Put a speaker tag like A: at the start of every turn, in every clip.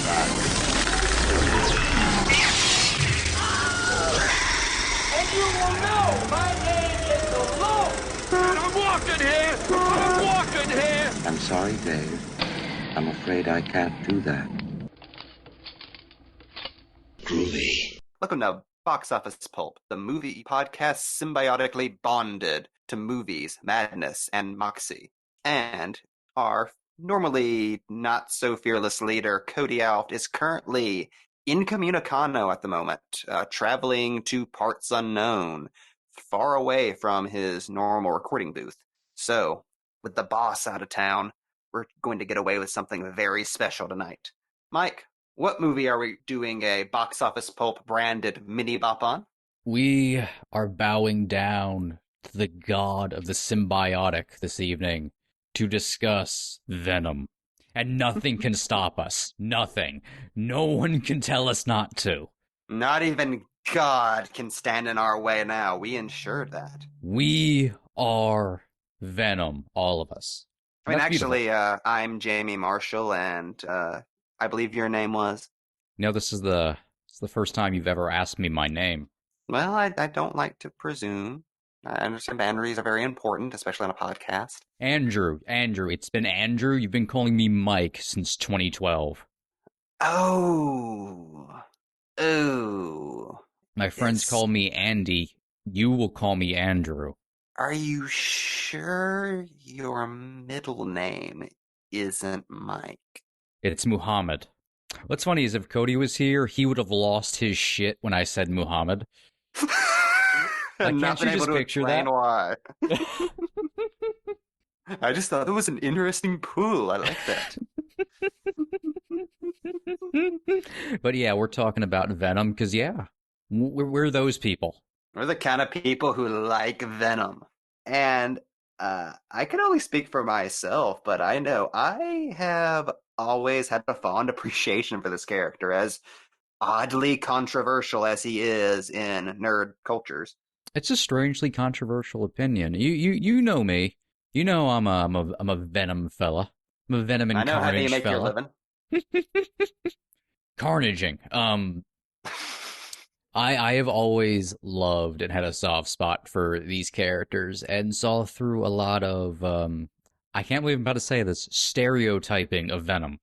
A: And you will know my name is the Lord. And I'm walking here. I'm walking here.
B: I'm sorry, Dave. I'm afraid I can't do that.
C: Groovy.
D: Welcome to Box Office Pulp, the movie podcast symbiotically bonded to movies, madness, and moxie. And our normally not so fearless leader, Cody Alft, is currently incommunicado at the moment, traveling to parts unknown, far away from his normal recording booth. So, with the boss out of town, we're going to get away with something very special tonight. Mike, what movie are we doing a Box Office Pulp branded mini bop on?
E: We are bowing down to the god of the symbiotic this evening to discuss Venom. And nothing can stop us. Nothing. No one can tell us not to.
D: Not even God can stand in our way now. We ensured that.
E: We are Venom, all of us.
D: I mean,
E: That's
D: actually,
E: beautiful.
D: I'm Jamie Marshall, and I believe your name was?
E: No, this is the first time you've ever asked me my name.
D: Well, I don't like to presume. I understand boundaries are very important, especially on a podcast.
E: Andrew. It's been Andrew. You've been calling me Mike since 2012.
D: Oh.
E: My friends call me Andy. You will call me Andrew.
D: Are you sure your middle name isn't Mike?
E: It's Muhammad. What's funny is if Cody was here, he would have lost his shit when I said Muhammad.
D: And
E: can't you just picture that?
D: Why. I just thought it was an interesting pool. I like that.
E: But yeah, we're talking about Venom because, yeah, we're those people.
D: We're the kind of people who like Venom. And I can only speak for myself, but I know I have always had a fond appreciation for this character, as oddly controversial as he is in nerd cultures.
E: It's a strangely controversial opinion. You know me. You know I'm a Venom fella. I'm a Venom and
D: I know
E: Carnage
D: how you make
E: fella.
D: your living.
E: Carnaging. I have always loved and had a soft spot for these characters and saw through a lot of I can't believe I'm about to say this, stereotyping of Venom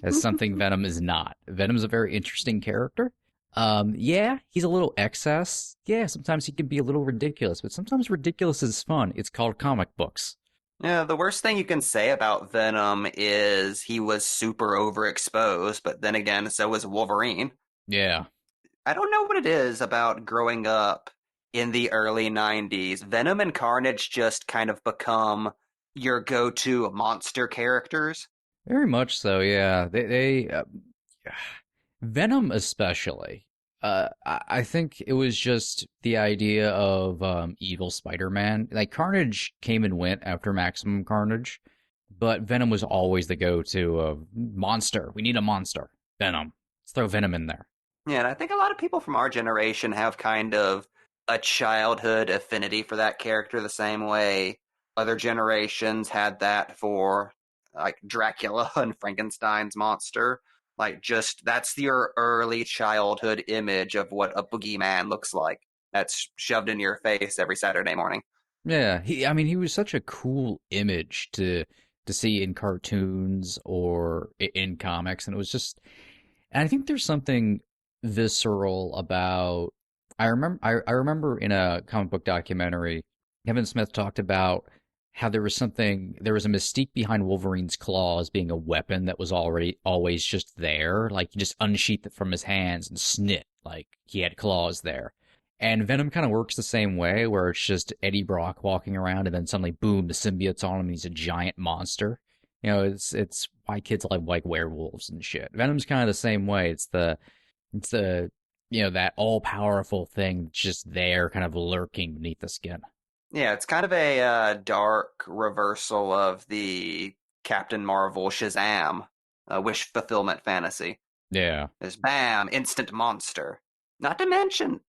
E: as something Venom is not. Venom's a very interesting character. Yeah, he's a little excess. Yeah, sometimes he can be a little ridiculous, but sometimes ridiculous is fun. It's called comic books.
D: Yeah, the worst thing you can say about Venom is he was super overexposed, but then again, so was Wolverine.
E: Yeah.
D: I don't know what it is about growing up in the early 90s. Venom and Carnage just kind of become your go-to monster characters.
E: Very much so, yeah. They Venom especially. I think it was just the idea of evil Spider-Man. Like, Carnage came and went after Maximum Carnage, but Venom was always the go-to of monster. We need a monster. Venom. Let's throw Venom in there.
D: Yeah, and I think a lot of people from our generation have kind of a childhood affinity for that character the same way other generations had that for, like, Dracula and Frankenstein's monster. Like, just, that's your early childhood image of what a boogeyman looks like. That's shoved in your face every Saturday morning.
E: Yeah, he was such a cool image to see in cartoons or in comics, and it was just, and I think there's something visceral about, I remember in a comic book documentary, Kevin Smith talked about how there was a mystique behind Wolverine's claws being a weapon that was always just there. Like, you just unsheath it from his hands and snip, like he had claws there. And Venom kind of works the same way, where it's just Eddie Brock walking around and then suddenly, boom, the symbiote's on him and he's a giant monster. You know, it's why kids like werewolves and shit. Venom's kind of the same way. It's the that all-powerful thing just there, kind of lurking beneath the skin.
D: Yeah, it's kind of a dark reversal of the Captain Marvel Shazam wish fulfillment fantasy.
E: Yeah.
D: There's bam, instant monster. Not to mention,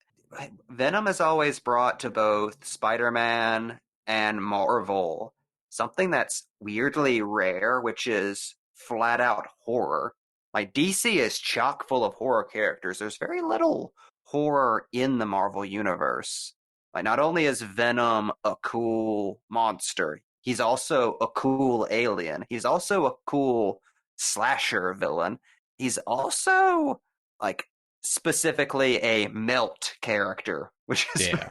D: Venom has always brought to both Spider-Man and Marvel something that's weirdly rare, which is flat-out horror. Like DC is chock full of horror characters. There's very little horror in the Marvel universe. Like not only is Venom a cool monster, he's also a cool alien. He's also a cool slasher villain. He's also like specifically a melt character, which is
E: Yeah.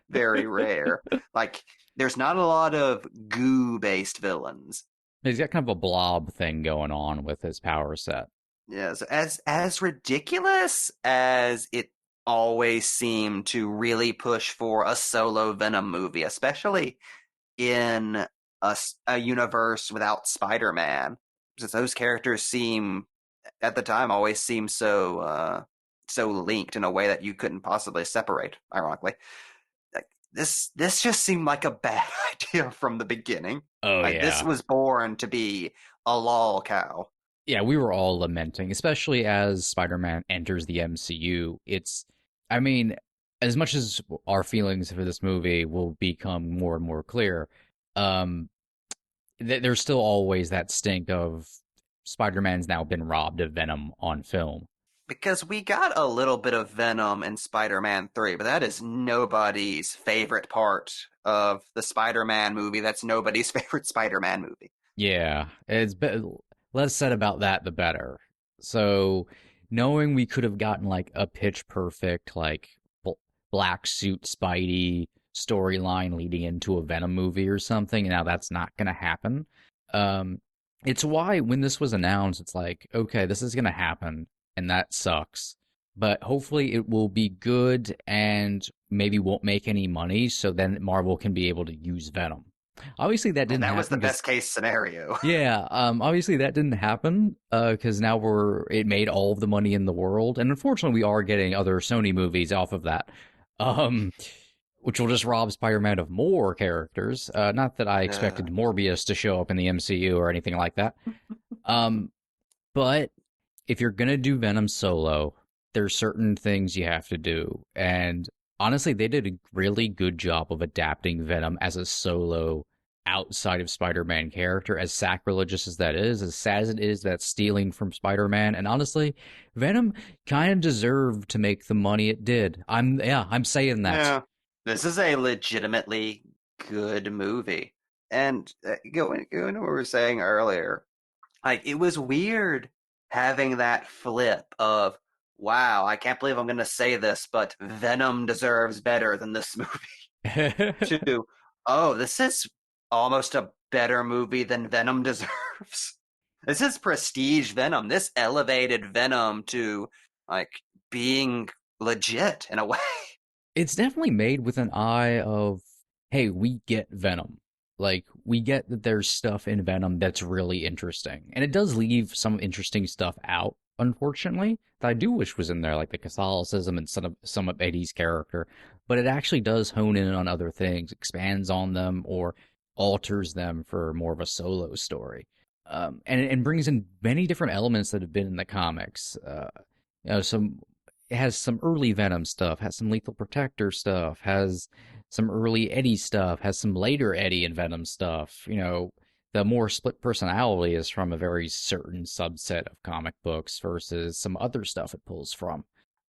D: very rare. Like there's not a lot of goo based villains.
E: He's got kind of a blob thing going on with his power set.
D: Yes, as ridiculous as it always seemed to really push for a solo Venom movie, especially in a universe without Spider-Man, because those characters seem at the time always seemed so linked in a way that you couldn't possibly separate. Ironically, like, this just seemed like a bad idea from the beginning.
E: Oh
D: Like this
E: yeah.
D: was born to be a lol cow.
E: Yeah, we were all lamenting, especially as Spider-Man enters the MCU. I mean, as much as our feelings for this movie will become more and more clear, um, there's still always that stink of Spider-Man's now been robbed of Venom on film.
D: Because we got a little bit of Venom in Spider-Man 3, but that is nobody's favorite part of the Spider-Man movie. That's nobody's favorite Spider-Man movie.
E: Yeah, less said about that, the better. So, knowing we could have gotten like a pitch perfect, like black suit Spidey storyline leading into a Venom movie or something, and now that's not going to happen. Um, it's why when this was announced, it's like, okay, this is going to happen, and that sucks. But hopefully, it will be good and maybe won't make any money, so then Marvel can be able to use Venom. Obviously, that
D: And
E: didn't
D: that was the
E: happen 'cause
D: best case scenario.
E: yeah, obviously that didn't happen because now it made all of the money in the world, and unfortunately we are getting other Sony movies off of that, um, which will just rob Spider-Man of more characters. Not that I expected
D: Uh,
E: Morbius to show up in the MCU or anything like that. Um, but if you're gonna do Venom solo, there's certain things you have to do, and honestly, they did a really good job of adapting Venom as a solo outside of Spider-Man character, as sacrilegious as that is, as sad as it is that stealing from Spider-Man. And honestly, Venom kind of deserved to make the money it did. I'm saying that.
D: yeah. This is a legitimately good movie. And going to what we were saying earlier, like it was weird having that flip of, wow, I can't believe I'm going to say this, but Venom deserves better than this movie. To, oh, this is almost a better movie than Venom deserves. This is prestige Venom. This elevated Venom to like being legit in a way.
E: It's definitely made with an eye of, hey, we get Venom. Like, we get that there's stuff in Venom that's really interesting. And it does leave some interesting stuff out, unfortunately, that I do wish was in there, like the Catholicism and some of Eddie's character. But it actually does hone in on other things, expands on them, or alters them for more of a solo story. And brings in many different elements that have been in the comics. Some it has some early Venom stuff, has some Lethal Protector stuff, has some early Eddie stuff, has some later Eddie and Venom stuff. The more split personality is from a very certain subset of comic books versus some other stuff it pulls from.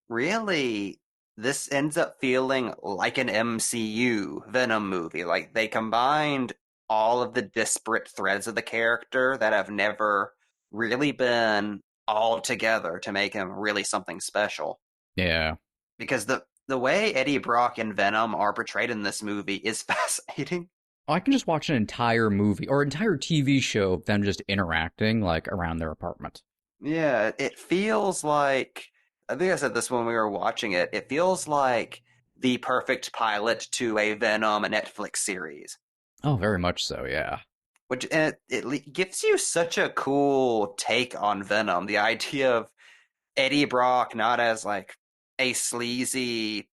D: Really, this ends up feeling like an MCU Venom movie. Like they combined all of the disparate threads of the character that have never really been all together to make him really something special.
E: Yeah.
D: Because the way Eddie Brock and Venom are portrayed in this movie is fascinating.
E: I can just watch an entire movie or entire TV show of them just interacting like around their apartment.
D: Yeah, it feels like I think I said this when we were watching it. It feels like the perfect pilot to a Venom Netflix series.
E: Oh, very much so, yeah.
D: Which and it gives you such a cool take on Venom. The idea of Eddie Brock not as like a sleazy,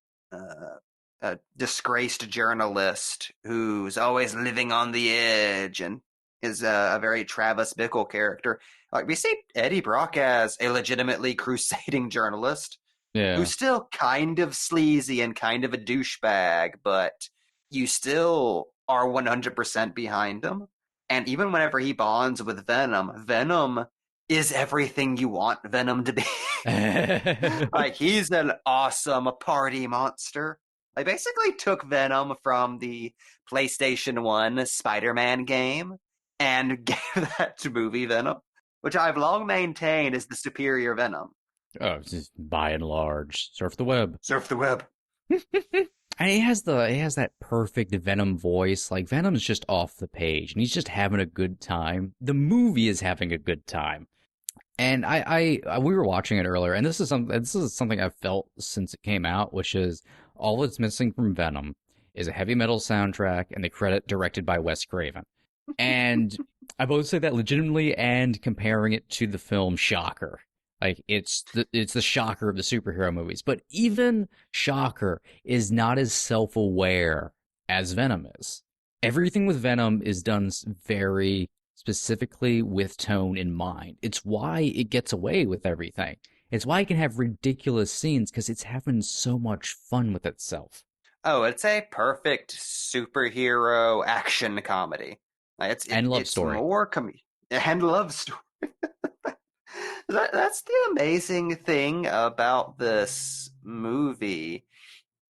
D: a disgraced journalist who's always living on the edge and is a very Travis Bickle character. Like we see Eddie Brock as a legitimately crusading journalist
E: Yeah.
D: who's still kind of sleazy and kind of a douchebag, but you still are 100% behind him. And even whenever he bonds with Venom, Venom is everything you want Venom to be. Like, he's an awesome party monster. They basically took Venom from the PlayStation 1 Spider-Man game and gave that to movie Venom, which I've long maintained is the superior Venom.
E: Oh, it's just by and large, surf the web.
D: Surf the web.
E: And he has that perfect Venom voice. Like Venom's just off the page, and he's just having a good time. The movie is having a good time. And we were watching it earlier, and this is something I've felt since it came out, which is all that's missing from Venom is a heavy metal soundtrack and the credit directed by Wes Craven. And I both say that legitimately and comparing it to the film Shocker. Like it's the Shocker of the superhero movies. But even Shocker is not as self-aware as Venom is. Everything with Venom is done very specifically with tone in mind. It's why it gets away with everything. It's why it can have ridiculous scenes because it's having so much fun with itself.
D: Oh, it's a perfect superhero action comedy.
E: And love
D: It's
E: story.
D: more and love story. That's the amazing thing about this movie.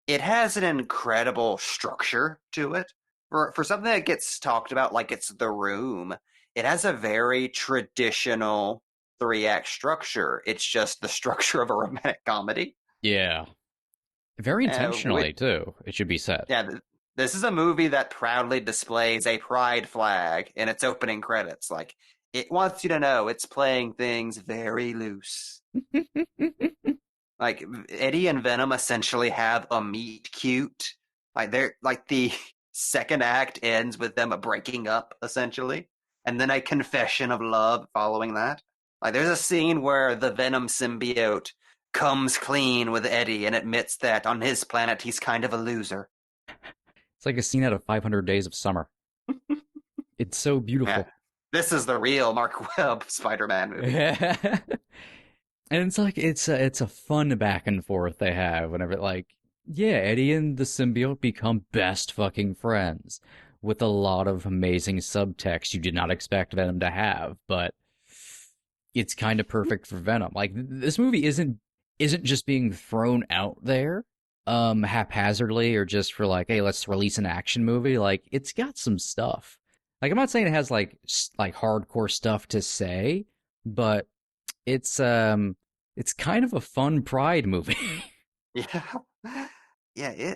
D: It has an incredible structure to it. For something that gets talked about like it's The Room, it has a very traditional three-act structure. It's just the structure of a romantic comedy.
E: Yeah. Very
D: Which,
E: intentionally, too, it should be said.
D: yeah, this is a movie that proudly displays a pride flag in its opening credits. Like, it wants you to know it's playing things very loose. Like, Eddie and Venom essentially have a meet cute. Like, they're like the second act ends with them breaking up, essentially, and then a confession of love following that. Like, there's a scene where the Venom symbiote comes clean with Eddie and admits that on his planet he's kind of a loser.
E: It's like a scene out of 500 Days of Summer. It's so
D: Yeah,
E: beautiful.
D: this is the real Mark Webb Spider-Man movie.
E: And it's like it's a fun back and forth they have whenever like yeah, Eddie and the symbiote become best fucking friends with a lot of amazing subtext you did not expect Venom to have, but it's kind of perfect for Venom. Like this movie isn't just being thrown out there haphazardly or just for like hey, let's release an action movie. Like it's got some stuff. Like I'm not saying it has like hardcore stuff to say, but it's kind of a fun pride movie.
D: Yeah. Yeah,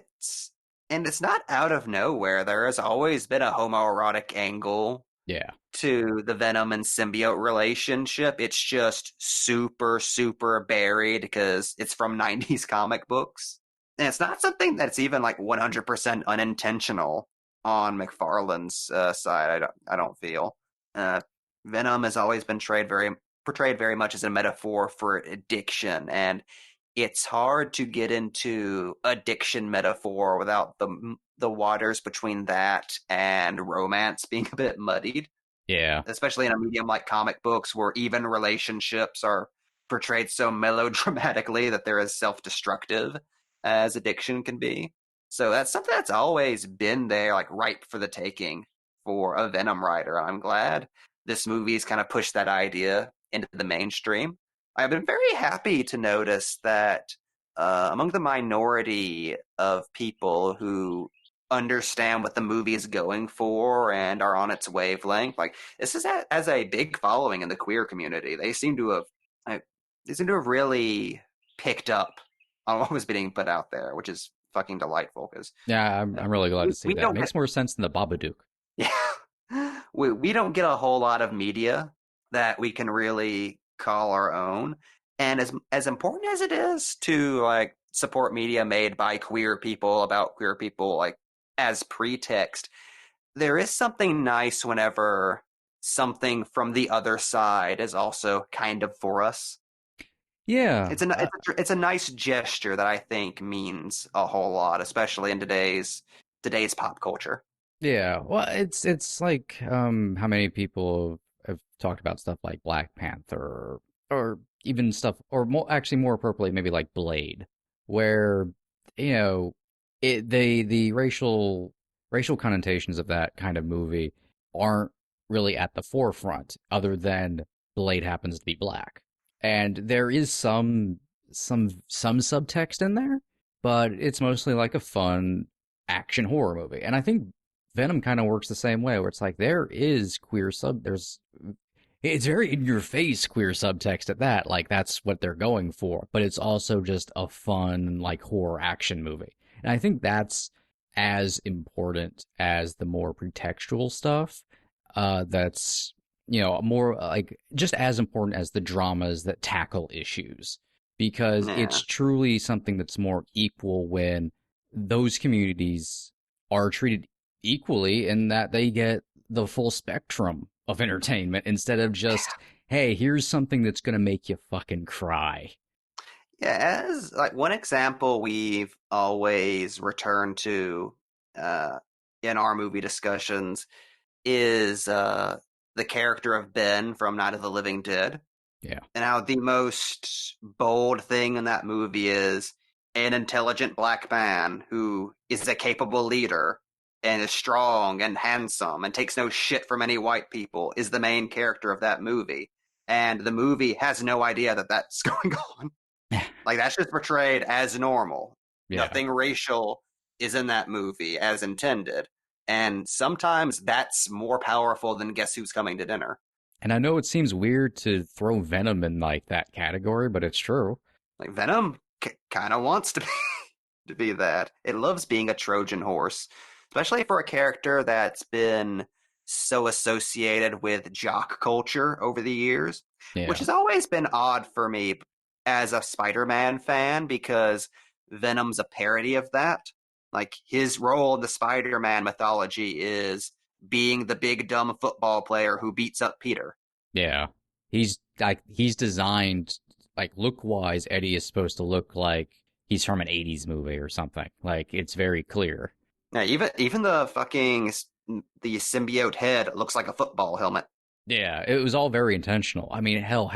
D: it's not out of nowhere. There has always been a homoerotic angle
E: Yeah.
D: to the Venom and symbiote relationship. It's just super, super buried because it's from 90s comic books. And it's not something that's even like 100% unintentional on McFarlane's side, I don't feel. Uh, Venom has always been portrayed very much as a metaphor for addiction, and it's hard to get into addiction metaphor without the waters between that and romance being a bit muddied,
E: Yeah.
D: especially in a medium like comic books where even relationships are portrayed so melodramatically that they're as self-destructive as addiction can be. So that's something that's always been there, like ripe for the taking for a Venom writer. I'm glad this movie's kind of pushed that idea into the mainstream. I've been very happy to notice that among the minority of people who understand what the movie is going for and are on its wavelength, like this has a big following in the queer community. Uh, they seem to have really picked up on what was being put out there, which is fucking delightful because
E: Yeah, I'm really glad to see
D: we
E: that. It
D: don't get
E: makes more sense than the Babadook.
D: yeah we don't get a whole lot of media that we can really call our own, and as important as it is to like support media made by queer people about queer people like as pretext, there is something nice whenever something from the other side is also kind of for us.
E: Yeah.
D: It's a nice gesture that I think means a whole lot, especially in today's pop culture.
E: Yeah. Well, it's like how many people have talked about stuff like Black Panther or even stuff or more appropriately maybe like Blade where you know the racial connotations of that kind of movie aren't really at the forefront other than Blade happens to be black. And there is some subtext in there, but it's mostly like a fun action horror movie. And I think Venom kind of works the same way, where it's like there is there's it's very in your face queer subtext at that. Like that's what they're going for, but it's also just a fun like horror action movie. And I think that's as important as the more pretextual stuff. That's more like just as important as the dramas that tackle issues, because
D: Yeah.
E: it's truly something that's more equal when those communities are treated equally in that they get the full spectrum of entertainment instead of just, hey, here's something that's going to make you fucking cry.
D: Yeah, as like one example we've always returned to uh, in our movie discussions is the character of Ben from Night of the Living Dead,
E: Yeah.
D: and how the most bold thing in that movie is an intelligent black man who is a capable leader and is strong and handsome and takes no shit from any white people is the main character of that movie. And the movie has no idea that that's going on. Like that's just portrayed as normal.
E: Yeah.
D: Nothing racial is in that movie as intended. And sometimes that's more powerful than Guess Who's Coming to Dinner.
E: And I know it seems weird to throw Venom in like that category, but it's true.
D: Like Venom kind of wants to be to be that. It loves being a Trojan horse, especially for a character that's been so associated with jock culture over the years, which
E: Yeah.
D: has always been odd for me as a Spider-Man fan because Venom's a parody of that. Like his role in the Spider-Man mythology is being the big dumb football player who beats up Peter.
E: Yeah. He's designed like look wise, Eddie is supposed to look like he's from an 80s movie or something. Like it's very clear.
D: Yeah, even the fucking the symbiote head looks like a football helmet.
E: Yeah, it was all very intentional. I mean, hell,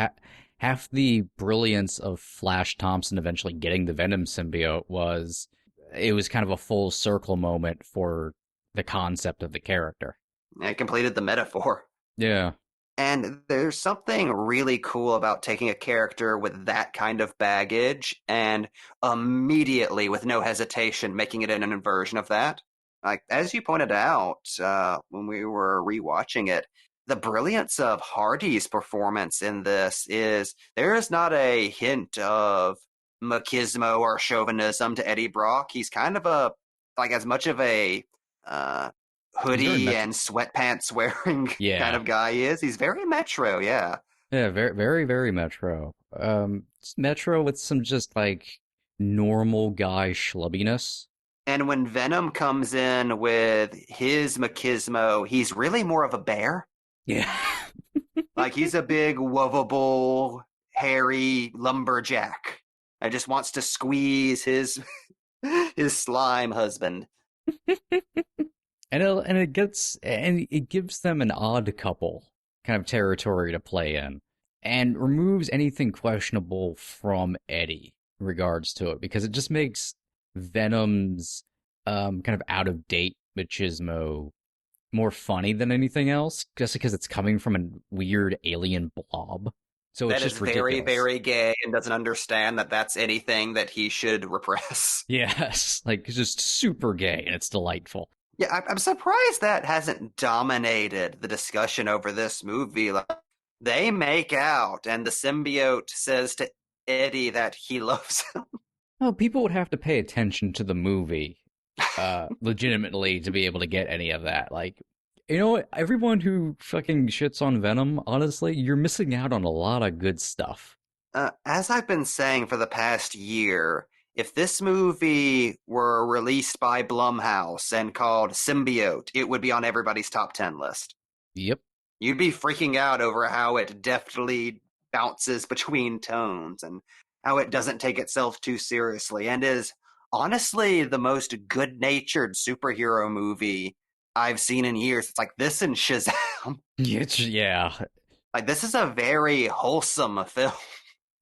E: half the brilliance of Flash Thompson eventually getting the Venom symbiote was it was kind of a full circle moment for the concept of the character.
D: It completed the metaphor.
E: Yeah.
D: And there's something really cool about taking a character with that kind of baggage and immediately, with no hesitation, making it an inversion of that. Like, as you pointed out when we were rewatching it, the brilliance of Hardy's performance in this is there is not a hint of machismo or chauvinism to Eddie Brock. He's kind of like as much of a
E: He's very
D: hoodie
E: metro.
D: and sweatpants wearing kind
E: Yeah.
D: of guy he is. He's very metro, yeah.
E: Yeah, very very very metro. It's metro with some just like normal guy schlubbiness.
D: And when Venom comes in with his machismo, he's really more of a bear.
E: Yeah.
D: Like he's a big, lovable, hairy lumberjack. I just wants to squeeze his his slime husband.
E: And it gives them an odd couple kind of territory to play in, and removes anything questionable from Eddie in regards to it because it just makes Venom's kind of out of date machismo more funny than anything else, just because it's coming from a weird alien blob. So it's
D: That is
E: just
D: very,
E: ridiculous.
D: very gay and doesn't understand that that's anything that he should repress.
E: Yes, like it's just super gay and it's delightful.
D: Yeah, I'm surprised that hasn't dominated the discussion over this movie. Like, they make out, and the symbiote says to Eddie that he loves him.
E: Well, people would have to pay attention to the movie legitimately to be able to get any of that. Like, you know what? Everyone who fucking shits on Venom, honestly, you're missing out on a lot of good stuff.
D: As I've been saying for the past year, if this movie were released by Blumhouse and called Symbiote, it would be on everybody's top 10 list.
E: Yep.
D: You'd be freaking out over how it deftly bounces between tones and how it doesn't take itself too seriously and is honestly the most good-natured superhero movie I've seen in years. It's like this and Shazam.
E: Yeah.
D: Like this is a very wholesome film,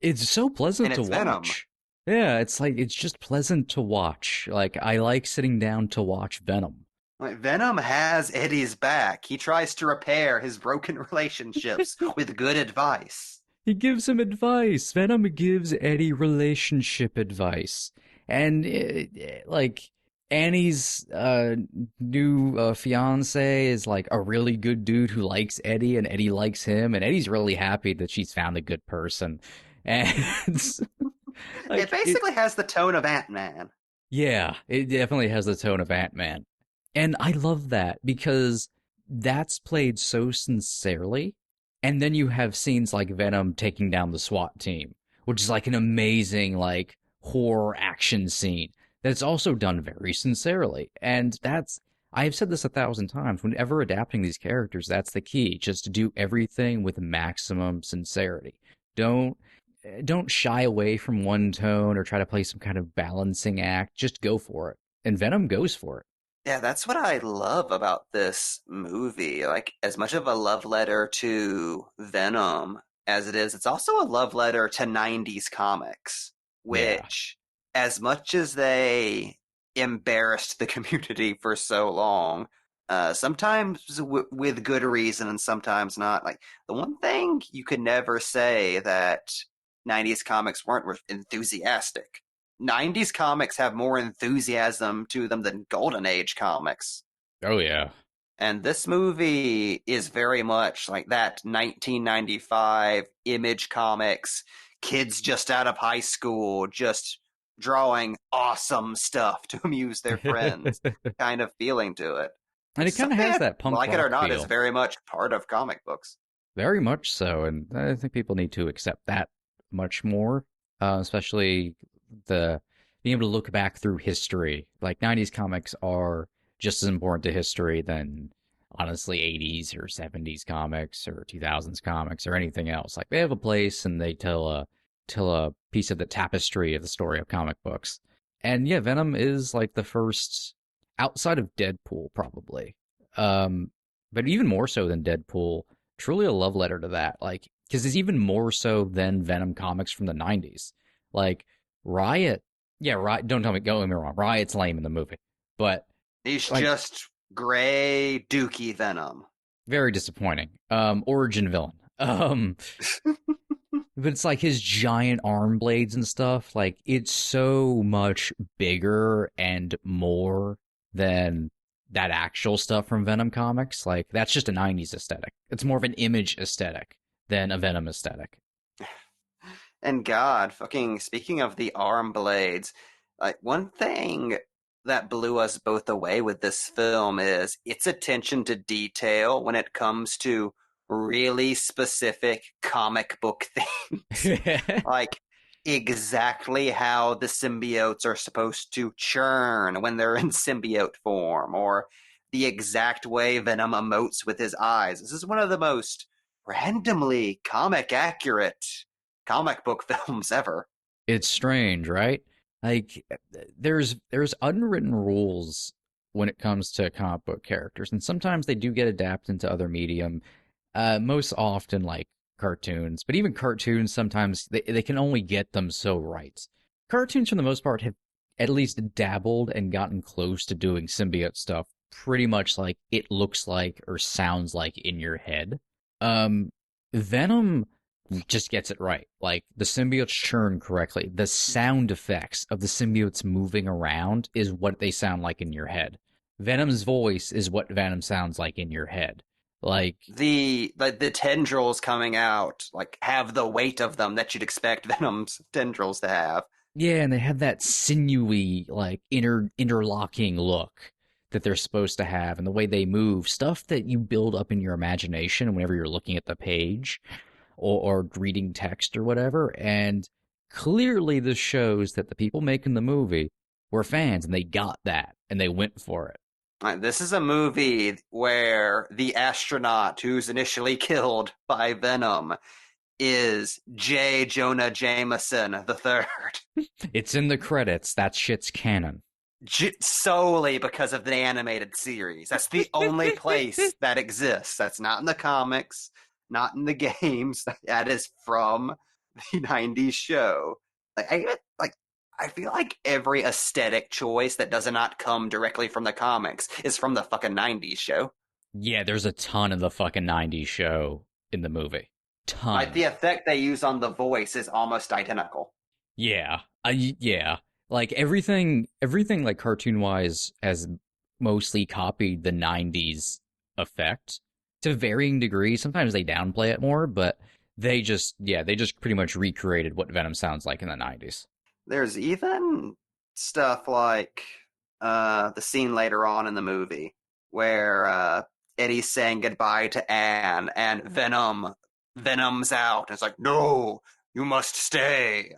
E: It's so
D: and
E: pleasant to
D: it's Venom.
E: watch. Yeah, it's like it's just pleasant to watch. Like I like sitting down to watch Venom.
D: Like, Venom has Eddie's back. He tries to repair his broken relationships with good advice.
E: He gives him advice. Venom gives Eddie relationship advice. And, like, Annie's new fiance is, like, a really good dude who likes Eddie, and Eddie likes him, and Eddie's really happy that she's found a good person. And,
D: It
E: like,
D: basically has the tone of Ant-Man.
E: yeah, it definitely has the tone of Ant-Man. And I love that because that's played so sincerely. And then you have scenes like Venom taking down the SWAT team, which is like an amazing, like, horror action scene that's also done very sincerely. And I've said this 1,000 times, whenever adapting these characters, that's the key, just to do everything with maximum sincerity. Don't don't shy away from one tone or try to play some kind of balancing act. Just go for it. And Venom goes for it.
D: Yeah, that's what I love about this movie. Like, as much of a love letter to Venom as it is, it's also a love letter to 90s comics,
E: Yeah.
D: which, as much as they embarrassed the community for so long, sometimes with good reason and sometimes not. Like, the one thing you could never say that 90s comics weren't were enthusiastic. 90s comics have more enthusiasm to them than Golden Age comics.
E: Oh, yeah.
D: And this movie is very much like that 1995 Image Comics, kids just out of high school, just drawing awesome stuff to amuse their friends kind of feeling to it.
E: And it kind of
D: Something
E: has
D: that,
E: that punk
D: like it or
E: rock
D: not, is
E: feel.
D: very much part of comic books.
E: Very much so. And I think people need to accept that much more, especially the being able to look back through history. Like 90s comics are just as important to history than honestly 80s or 70s comics or 2000s comics or anything else. Like they have a place and they tell a piece of the tapestry of the story of comic books. And yeah, Venom is like the first outside of Deadpool probably. Um but even more so than Deadpool, truly a love letter to that. Like because it's even more so than Venom comics from the 90s. Like Riot, yeah, Riot. Don't tell me, go get me wrong. Riot's lame in the movie, but
D: He's
E: like
D: just gray, dookie Venom.
E: very disappointing. Origin villain. But it's like his giant arm blades and stuff. Like it's so much bigger and more than that actual stuff from Venom comics. Like that's just a 90s aesthetic. It's more of an Image aesthetic than a Venom aesthetic.
D: And God, fucking speaking of the arm blades, like one thing that blew us both away with this film is its attention to detail when it comes to really specific comic book things. Like exactly how the symbiotes are supposed to churn when they're in symbiote form, or the exact way Venom emotes with his eyes. This is one of the most randomly comic accurate comic book films ever.
E: It's strange, right? Like there's unwritten rules when it comes to comic book characters, and sometimes they do get adapted into other medium. Most often like cartoons, but even cartoons sometimes they can only get them so right. Cartoons for the most part have at least dabbled and gotten close to doing symbiote stuff pretty much like it looks like or sounds like in your head. Um Venom just gets it right. Like the symbiotes churn correctly. The sound effects of the symbiotes moving around is what they sound like in your head. Venom's voice is what Venom sounds like in your head. Like
D: The tendrils coming out like have the weight of them that you'd expect Venom's tendrils to have.
E: yeah, and they have that sinewy, like interlocking look that they're supposed to have, and the way they move, stuff that you build up in your imagination whenever you're looking at the page or reading text or whatever. And clearly, this shows that the people making the movie were fans, and they got that, and they went for it.
D: This is a movie where the astronaut who's initially killed by Venom is J. Jonah Jameson the Third.
E: It's in the credits. That shit's canon.
D: Solely because of the animated series. That's the only place that exists. That's not in the comics, not in the games. That is from the 90s show. Like I feel like every aesthetic choice that does not come directly from the comics is from the fucking 90s show.
E: Yeah, there's a ton of the fucking 90s show in the movie.
D: Like,
E: Ton.
D: the effect they use on the voice is almost identical.
E: Yeah. Yeah. Like everything like cartoon wise has mostly copied the 90s effect to varying degrees. Sometimes they downplay it more, but they just pretty much recreated what Venom sounds like in the 90s.
D: There's even stuff like the scene later on in the movie where Eddie's saying goodbye to Anne and Venom's out. And it's like, no, you must stay.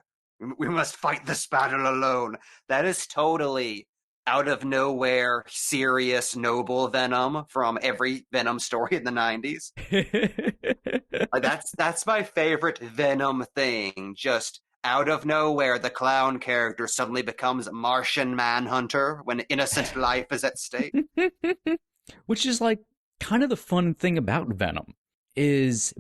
D: We must fight this battle alone. That is totally out of nowhere, serious, noble Venom from every Venom story in the 90s. Like, that's my favorite Venom thing. Just out of nowhere, the clown character suddenly becomes Martian Manhunter when innocent life is at stake.
E: Which is like kind of the fun thing about Venom is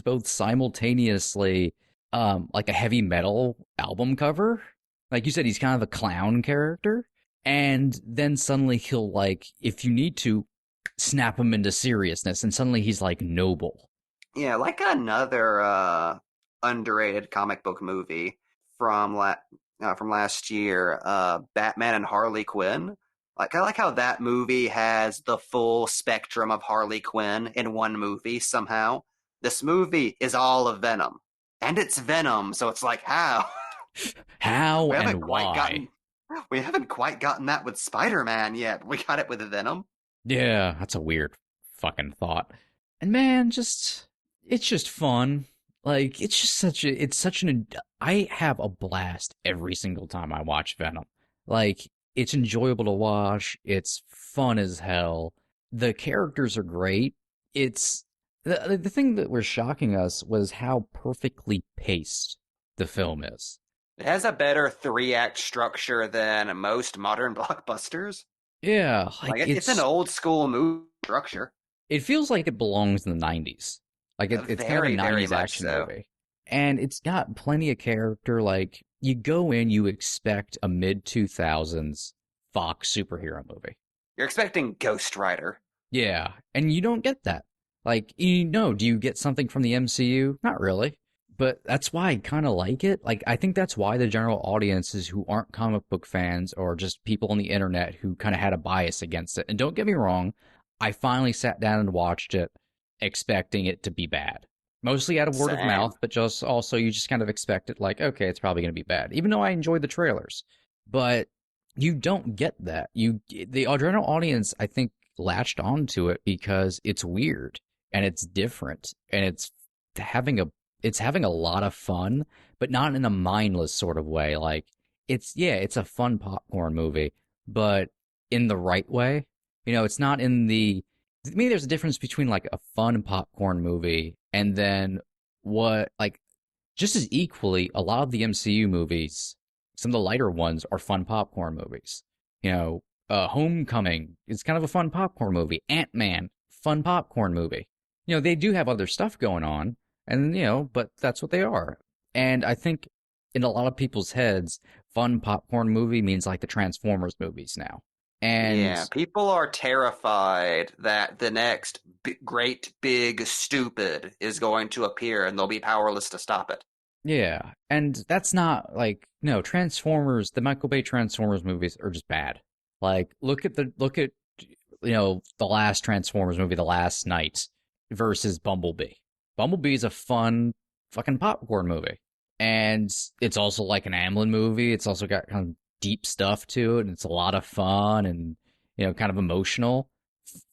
E: both simultaneously like a heavy metal album cover. Like you said, he's kind of a clown character. And then suddenly he'll like, if you need to, snap him into seriousness, and suddenly he's like noble.
D: Yeah, like another underrated comic book movie from last year, Batman and Harley Quinn. Like, I like how that movie has the full spectrum of Harley Quinn in one movie somehow. This movie is all of Venom. And it's Venom, so it's like, how?
E: How
D: We
E: and
D: haven't quite
E: why?
D: gotten that with Spider-Man yet. We got it with Venom.
E: Yeah, that's a weird fucking thought. And man, it's just fun. Like it's such an I have a blast every single time I watch Venom. Like it's enjoyable to watch. It's fun as hell. The characters are great. It's the thing that was shocking us was how perfectly paced the film is.
D: It has a better three-act structure than most modern blockbusters.
E: Yeah,
D: Like,
E: like
D: it's an old school movie structure.
E: it feels like it belongs in the 90s. Like it's kind of a
D: Very, very
E: 90s
D: much
E: action
D: so.
E: movie. And it's got plenty of character. Like you go in, you expect a mid 2000s Fox superhero movie.
D: You're expecting Ghost Rider.
E: Yeah, and you don't get that. Like, do you get something from the MCU? Not really. But that's why I kind of like it. Like, I think that's why the general audiences who aren't comic book fans or just people on the internet who kind of had a bias against it. And don't get me wrong, I finally sat down and watched it expecting it to be bad. Mostly out of word of
D: Same.
E: mouth, but just also you just kind of expect it like, okay, it's probably going to be bad. Even though I enjoyed the trailers. But you don't get that. The general audience, I think, latched onto it because it's weird and it's different and having a it's having a lot of fun, but not in a mindless sort of way. Like it's a fun popcorn movie, but in the right way. It's not in the. To me, there's a difference between like a fun popcorn movie and then what like just as equally a lot of the MCU movies, some of the lighter ones are fun popcorn movies. Homecoming is kind of a fun popcorn movie. Ant-Man, fun popcorn movie. They do have other stuff going on, and but that's what they are. And I think in a lot of people's heads, fun popcorn movie means like the Transformers movies now. And
D: Yeah, people are terrified that the next great, big, stupid is going to appear and they'll be powerless to stop it.
E: yeah, and that's not like no Transformers. The Michael Bay Transformers movies are just bad. Like look at the last Transformers movie, The Last Knight versus Bumblebee. Bumblebee is a fun fucking popcorn movie. And it's also like an Amblin movie. It's also got kind of deep stuff to it, and it's a lot of fun and kind of emotional.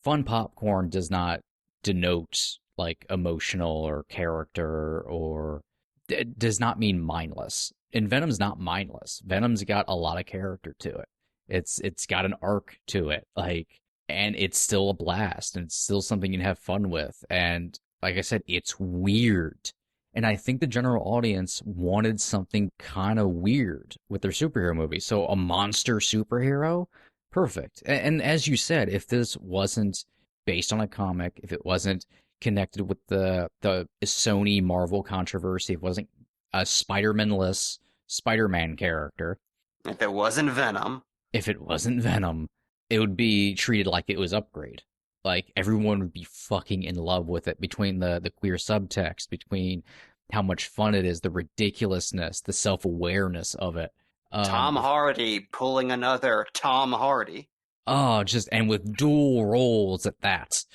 E: Fun popcorn does not denote like emotional or character or does not mean mindless. And Venom's not mindless. Venom's got a lot of character to it. It's got an arc to it, like, and it's still a blast, and it's still something you can have fun with. And like I said, it's weird. And I think the general audience wanted something kind of weird with their superhero movie. So a monster superhero, perfect. And as you said, if this wasn't based on a comic, if it wasn't connected with the Sony Marvel controversy, if it wasn't a Spider-Man-less Spider-Man character,
D: If it wasn't Venom.
E: If it wasn't Venom, it would be treated like it was Upgrade. Like everyone would be fucking in love with it between the queer subtext, between how much fun it is, the ridiculousness, the self-awareness of it.
D: Tom Hardy pulling another Tom Hardy.
E: Oh, just and with dual roles at that.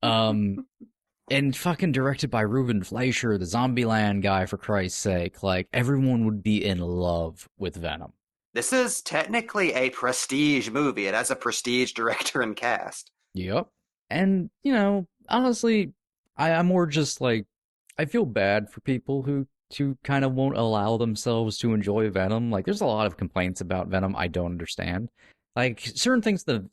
E: And fucking directed by Ruben Fleischer, the Zombieland guy, for Christ's sake. Like, everyone would be in love with Venom.
D: This is technically a prestige movie. It has a prestige director and cast.
E: Yep. And, you know, honestly, I'm more just like, I feel bad for people who kind of won't allow themselves to enjoy Venom. Like, there's a lot of complaints about Venom I don't understand. Like, certain things, the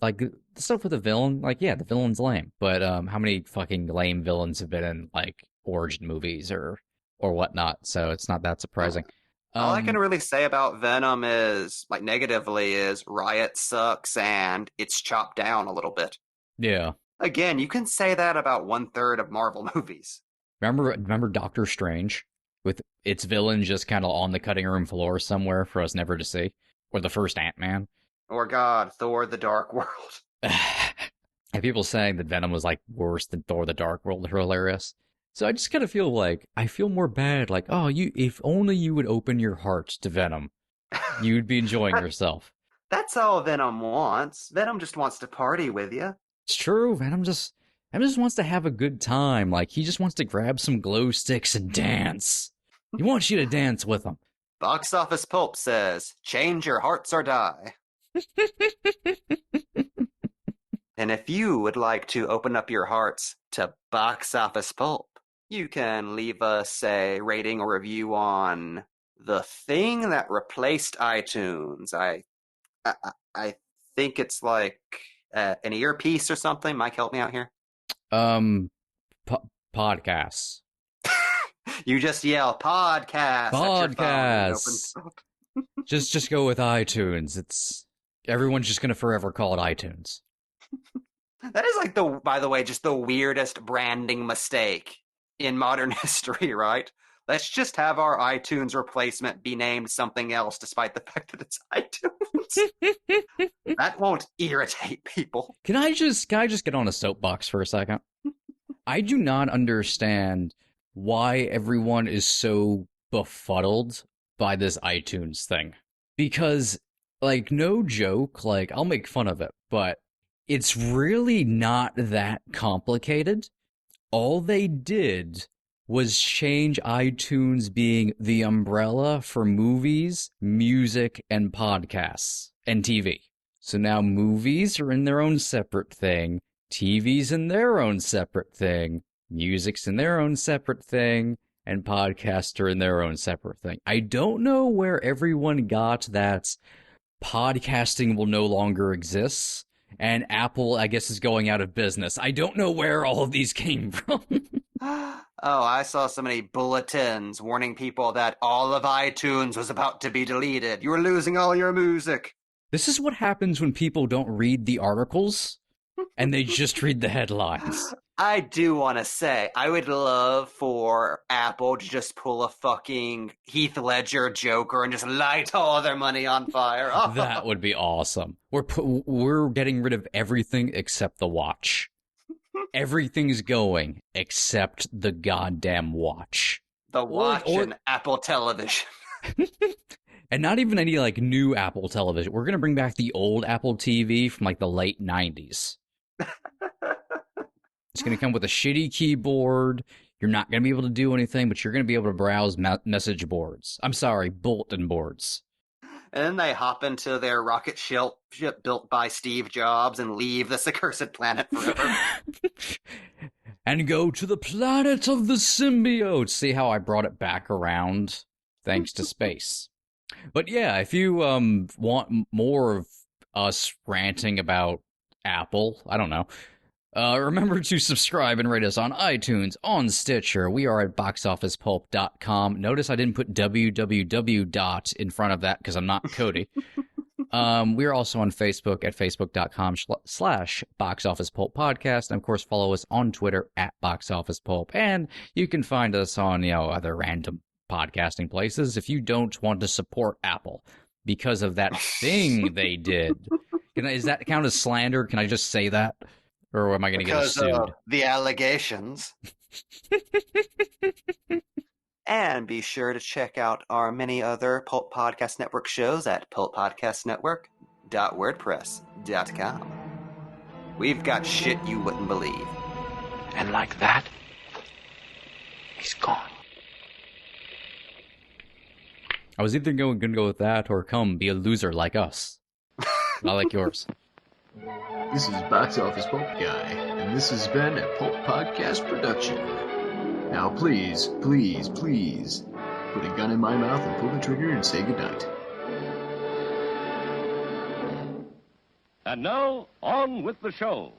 E: stuff with the villain, like, yeah, the villain's lame. But how many fucking lame villains have been in, like, origin movies or whatnot? So it's not that surprising.
D: All I can really say about Venom is, like, negatively, is Riot sucks and it's chopped down a little bit.
E: Yeah.
D: Again, you can say that about 1/3 of Marvel movies.
E: Remember Doctor Strange? With its villain just kind of on the cutting room floor somewhere for us never to see? Or the first Ant-Man?
D: Or God, Thor the Dark World.
E: And people saying that Venom was like worse than Thor the Dark World are hilarious. So I just kind of feel like, I feel more bad. Like, oh, if only you would open your heart to Venom, you'd be enjoying yourself.
D: That's all Venom wants. Venom just wants to party with you.
E: It's true. Venom just wants to have a good time. Like, he just wants to grab some glow sticks and dance. He wants you to dance with him.
D: Box Office Pulp says, change your hearts or die. And if you would like to open up your hearts to Box Office Pulp, you can leave us a rating or review on the thing that replaced iTunes. I think it's like an earpiece or something. Mike, help me out here.
E: Podcasts.
D: You just yell podcast.
E: Podcasts. Just go with iTunes. Everyone's just gonna forever call it iTunes.
D: That is like by the way, just the weirdest branding mistake in modern history, right? Let's just have our iTunes replacement be named something else despite the fact that it's iTunes. That won't irritate people.
E: Can I just get on a soapbox for a second? I do not understand why everyone is so befuddled by this iTunes thing. Because, like, no joke, like, I'll make fun of it, but it's really not that complicated. All they did was change iTunes being the umbrella for movies, music, and podcasts, and TV. So now movies are in their own separate thing, TV's in their own separate thing, music's in their own separate thing, and podcasts are in their own separate thing. I don't know where everyone got that podcasting will no longer exist, and Apple, I guess, is going out of business. I don't know where all of these came from.
D: Oh, I saw so many bulletins warning people that all of iTunes was about to be deleted. You were losing all your music.
E: This is what happens when people don't read the articles, and they just read the headlines.
D: I do want to say, I would love for Apple to just pull a fucking Heath Ledger Joker and just light all their money on fire. Oh.
E: That would be awesome. We're getting rid of everything except the watch. Everything's going except the goddamn watch.
D: The watch and Apple Television.
E: And not even any, like, new Apple Television. We're going to bring back the old Apple TV from, like, the late 90s. It's going to come with a shitty keyboard. You're not going to be able to do anything, but you're going to be able to browse message boards. I'm sorry, bulletin boards.
D: And then they hop into their rocket ship built by Steve Jobs and leave this accursed planet forever.
E: And go to the planet of the symbiotes. See how I brought it back around thanks to space. But yeah, if you want more of us ranting about Apple, I don't know, remember to subscribe and rate us on iTunes, on Stitcher. We are at boxofficepulp.com. Notice I didn't put www. In front of that because I'm not Cody. We are also on Facebook at facebook.com/boxofficepulppodcast. And of course, follow us on Twitter at boxofficepulp. And you can find us on, other random podcasting places if you don't want to support Apple. because of that thing they did. Is that count as slander? Can I just say that? Or am I going to get us
D: Because
E: sued?
D: of the allegations. And be sure to check out our many other Pulp Podcast Network shows at pulppodcastnetwork.wordpress.com. We've got shit you wouldn't believe.
C: And like that, he's gone.
E: I was either going to go with that or come be a loser like us. Not like yours.
F: This is Box Office Pulp Guy, and this has been a Pulp Podcast production. Now please, please, please, put a gun in my mouth and pull the trigger and say goodnight.
G: And now, on with the show.